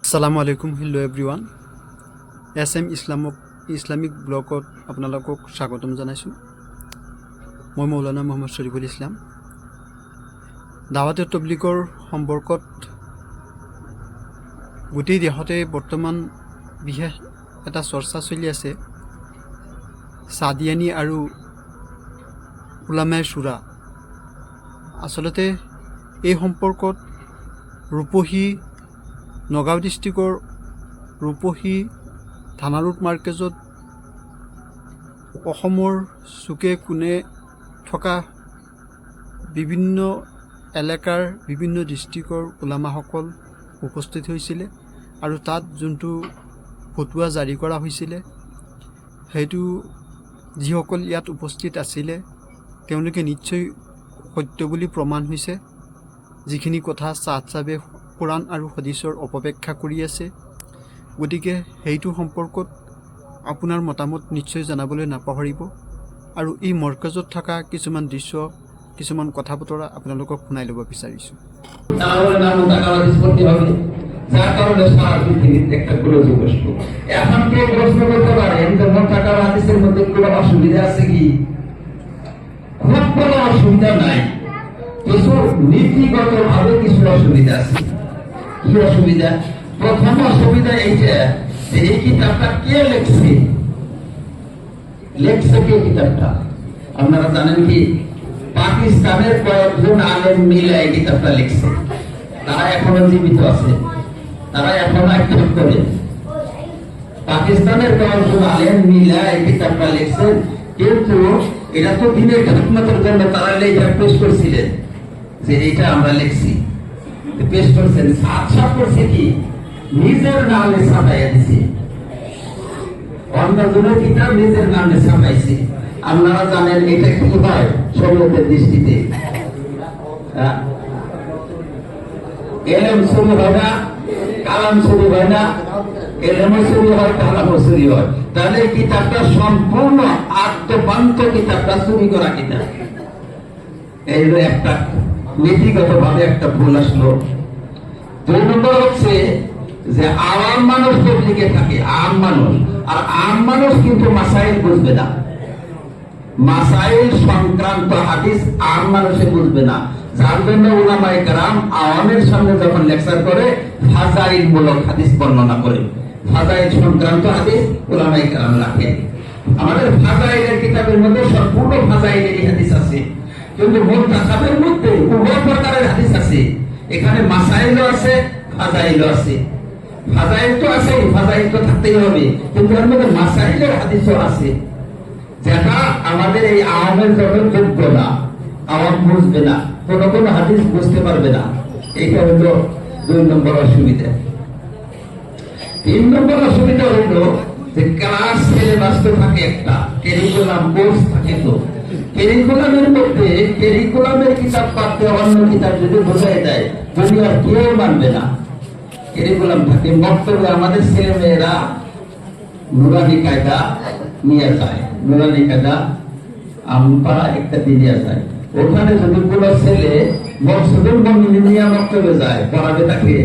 আসসালামু আলাইকুম, hello' everyone. SM Islamic ব্লগত আপোনালোকক স্বাগতম জনাইছোঁ। মই মৌলানা মোহাম্মদ শ্বৰিফুল ইছলাম। দাৱাতে তবলিগৰ সম্পৰ্কত গোটেই দেশতে বৰ্তমান বিশেষ এটা চৰ্চা চলি আছে। সাদিয়ানী আৰু উলামায়ে শুৰা। আচলতে এই সম্পৰ্কত ৰূপহী নগাঁও ডিষ্ট্ৰিক্টৰ ৰূপহী থানা ৰোড মাৰ্কেজত অসমৰ চুকে কোণে থকা বিভিন্ন এলেকাৰ বিভিন্ন ডিষ্ট্ৰিক্টৰ ওলামাসকল উপস্থিত হৈছিলে আৰু তাত যোনটো ফটোৱা জাৰি কৰা হৈছিলে সেইটো যিসকল ইয়াত উপস্থিত আছিলে তেওঁলোকে নিশ্চয় সত্য বুলি প্ৰমাণ হৈছে। যিখিনি কথা চাবে কোৰাণ আৰু হাদিছৰ অপব্যাখ্যা কৰি আছে, গতিকে সেইটো সম্পৰ্কত আপোনাৰ মতামত নিশ্চয় জনাবলৈ নাপাহৰিব। আৰু এই মৰ্কাজত থকা কিছুমান দৃশ্য কিছুমান কথা বতৰা আপোনালোকক শুনাই ল'ব বিচাৰিছোঁ। যার কারণে সারা পৃথিবীতে একটা গোলযোগ বসলো। এখন কেউ প্রশ্ন করতে পারেন যে মোতাকার হাদিসের মধ্যে কোনো অসুবিধা আছে কি? খুব কোনো অসুবিধা নাই, কিছু নীতিগত ভাবে কিছু অসুবিধা আছে। কি অসুবিধা? প্রথম অসুবিধা এইটা যে এই কিতাবটা কে লেখছে কে কিতাবটা? আপনারা জানেন কি? পাকিস্তানের কয়েকজন আলেম মিলে এই কিতাবটা লিখছে। তারা এখনো জীবিত আছে, তারা এখনো অ্যাক্টিভ করে। পাকিস্তানের কয়েকজন আলেম মিলে এই কিতাবটা লিখছেন, কিন্তু এটা তো দিনের খিদমতের জন্য তারা এটা পেশ করছিলেন যে এটা আমরা লিখছি, পেশ করছেন। সাত করছে কি নিজের নামে ছাপাইয়া দিছে, অন্যজনের কিতাব নিজের নামে ছাপাইছে। আপনারা জানেন এটা কি হয় শরীয়তের দৃষ্টিতে? এলেম চুরি হয় না, কালাম চুরি হয় না, এলেমও চুরি হয়, কালামও চুরি হয়। তাহলে এই কিতাবটা সম্পূর্ণ আত্মবান্ত কিতাবটা চুরি করা কিতাব। এই একটা নীতিগত ভাবে একটা ভুল আসলো। 2 নম্বর হচ্ছে যে আম মানুষ তবলিগে থাকে, আম মানুষ, আর আম মানুষ কিন্তু মাসাইল বুঝবে না। মাসাইল সংক্রান্ত হাদিস আম মানুষে বুঝবে না, যার জন্য উলামায়ে কেরাম আওয়ামের সামনে যখন লেকচার করে ফাজাইল মূলক হাদিস বর্ণনা করে, ফাজাইল সংক্রান্ত হাদিস উলামায়ে কেরাম রাখেন। আমাদের ফাজাইলের কিতাবের মধ্যে সম্পূর্ণ ফাজাইলেরই হাদিস আছে, কিন্তু মুনতাখাবের মধ্যে উভয় প্রকারের হাদিস আছে। এখানে মাসাইলও আছে, ফাজাইলও আছে। ফাজাইল তো আছে, ফাজাইল তো থাকতেই হবে, কিন্তু এর মধ্যে মাসাইলের হাদিসও আছে, যেটা আমাদের এই আওয়ামের যখন যোগ্য না, আওয়াম বুঝবে না, কোন হাদিস বুঝতে পারবে না। এইটা হলো 2 নম্বর অসুবিধা। 3 নম্বর অসুবিধা হলো যে ক্লাস সিলেবাস তো থাকে, একটা কারিকুলাম কোর্স থাকে। তো কারিকুলামের মধ্যে কারিকুলামের কিতাব বাদ দিয়ে অন্য কিতাব যদি বোঝাই দেয়, দুনিয়ার কেউ মানবে না। কারিকুলাম থাকে, বক্তব্যে আমাদের ছেলে মেয়েরা নুরানি কায়দা নিয়ে যায়, নুরানি কায়দা আমরা একটা দিয়ে যায়। ওখানে যদি কোনো ছেলে মকসুদুল মুমিন নিয়ে বক্তব্যে যায়, পড়াবে তাকে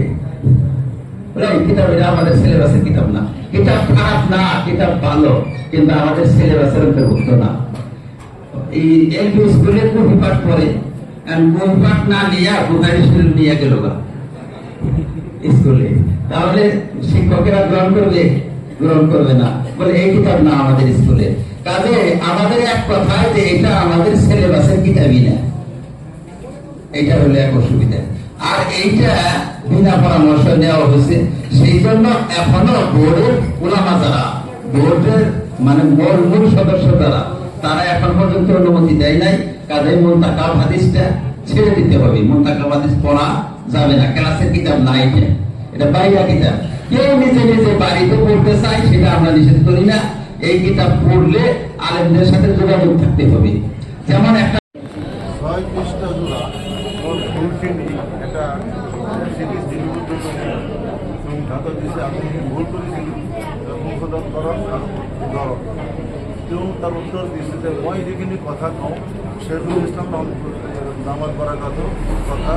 কিতাব, এটা আমাদের সিলেবাসের কিতাব না। কিতাব খারাপ না, কিতাব ভালো, কিন্তু আমাদের সিলেবাসের অন্তর্ভুক্ত না। এই এলপি স্কুলে কবি পাঠ করে, কবি পাঠ না নিয়ে বুখারী শরীফ নিয়ে গেল স্কুলে, তাহলে শিক্ষকেরা গ্রহণ করবে না, বলে এই কিতাব না আমাদের স্কুলে। কাজে আমাদের এক কথায় যে এটা আমাদের সিলেবাসের কিতাবই না, এইটা হলো এক অসুবিধা। আর এইটা বিনা পরামর্শ নেওয়া হয়েছে, সেই জন্য এখনো বোর্ডের উলামা যারা, বোর্ডের মানে মূল সদস্য যারা, তারা এখন পর্যন্ত অনুমতি দেয় নাই। কাজে মুনতাকাব হাদিসটা ছেড়ে দিতে হবে, মুনতাকাব হাদিস পড়া যাবে না, ক্লাসের কিতাব না, এটা বাইরা কিতাব। কেউ নিজে নিজে বাড়িতে পড়তে চায়, সেটা আমরা নিষেধ করি না। এই কিতাব পড়লে আলেমদের সাথে যোগাযোগ থাকতে হবে। যেমন একটা 6 পৃষ্ঠা জোড়া একটা সিরিজ এবং ঢাকা দিয়েছে। আপনি ভুল করেছিলেন সংশোধন করার এবং তার উত্তর দিয়েছে যে মই যেখানে কথা কম শেখুল ইসলাম নামাজ পড়ার কথা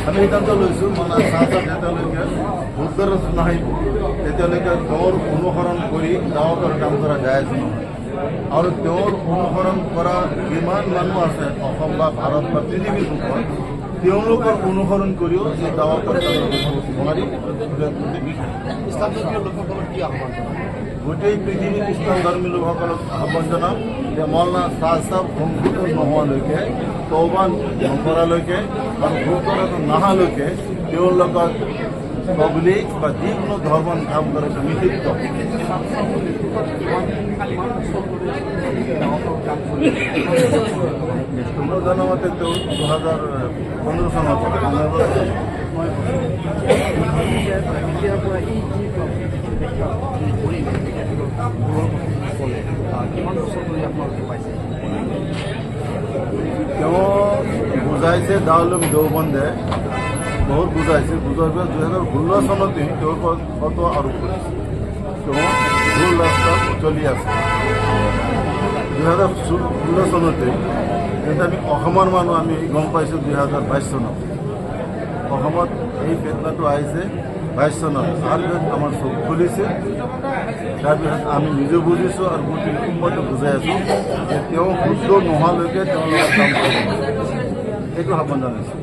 আমি সিদ্ধান্ত লৈছোঁ মানে চাহচাহ যেতিয়ালৈকে উত্তৰত নাহিব তেতিয়ালৈকে তেওঁৰ অনুসৰণ কৰি দাৱতৰ কাম কৰা যায় নহয় আৰু তেওঁৰ অনুসৰণ কৰা যিমান মানুহ আছে অসম বা ভাৰত বা পৃথিৱীৰ ওপৰত তেওঁলোকৰ অনুসৰণ কৰিও এই দাৱতৰ নোৱাৰি গোটেই পৃথিৱীৰ ইছলাম ধৰ্মী লোকসকলক আহ্বান জনাম যে মৌলানা চাহচাহ সংশোধন নোহোৱালৈকে তৌবান নকৰালৈকে আৰু গুৰুত্ব নহালৈকে তেওঁৰ লগত পাব্লিক বা যিকোনো ধৰ্মৰ কাম কৰাটো নিষিদ্ধ মোৰ জনামতে তেওঁ 2015 চনত তেওঁ বুজাইছে দাউলুম দেওবন্দে বহুত বুজাইছে বুজোৱাৰ পিছত 2016 চনতেই তেওঁৰ ওপৰত ফতোৱা আৰোপ কৰিছে তেওঁ ভুল ৰাস্তাত চলি আছে 2016 চনতেই যেতিয়া আমি অসমৰ মানুহ আমি গম পাইছোঁ 2022 চনত অসমত এই ফেতনাটো আহিছে 22 চনত তাৰপিছত আমাৰ চকু খুলিছে তাৰপিছত আমি নিজে বুজিছোঁ আৰু গোটেই কুটুম্বটো বুজাই আছোঁ যে তেওঁ শুদ্ধ নোহোৱালৈকে তেওঁ লগত কাম কৰিব এইটো আহ্বান জনাইছোঁ